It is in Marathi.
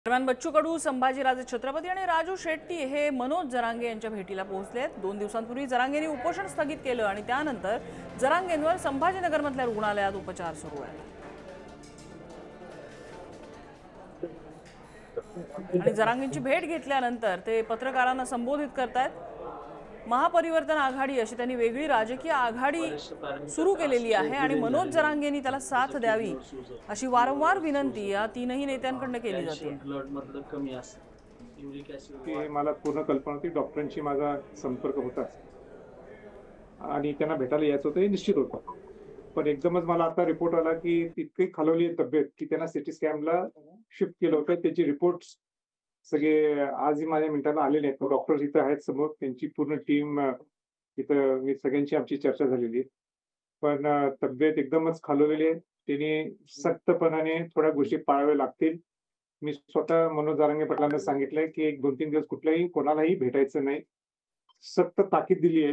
दरम्यान बच्चू कडू, संभाजीराजे छत्रपती आणि राजू शेट्टी हे मनोज जरांगे यांच्या भेटीला पोहोचलेत। 2 दिवसांपूर्वी जरांगेंनी उपोषण स्थगित केलं आणि त्यानंतर जरांगेंवर संभाजीनगरमधल्या रुग्णालयात उपचार सुरू आहेत। आणि जरांगेंची भेट घेतल्यानंतर ते पत्रकारांना संबोधित करतायत। महापरिवर्तन आघाडी अशी त्यांनी वेगळी राजकीय आघाडी सुरू केलेली आहे आणि मनोज जरांगेंनी त्याला साथ द्यावी अशी वारंवार विनंती या तीनही नेत्यांकडून केली जाते। मला पूर्ण कल्पना होती, डॉक्टरांशी माझा संपर्क होता आणि त्यांना भेटायला यायचं होतं हे निश्चित होतं। पण एकदमच मला आता रिपोर्ट आला की इतकी खालवली तब्येत की त्यांना सिटी स्कॅनला शिफ्ट केलं होतं। त्याची रिपोर्ट्स सगळे आजही माझ्या मिनिटाला आलेले आहेत। डॉक्टर्स इथं आहेत समोर, त्यांची पूर्ण टीम इथं, मी सगळ्यांची आमची चर्चा झालेली आहे। पण तब्येत एकदमच खालवलेली आहे। त्यांनी सख्तपणाने थोड्या गोष्टी पाळाव्या लागतील। मी स्वतः मनोज जरांगे पाटलांना सांगितलंय की 1-2-3 दिवस कुठल्याही कोणालाही भेटायचं नाही, सक्त ताकीद दिली आहे।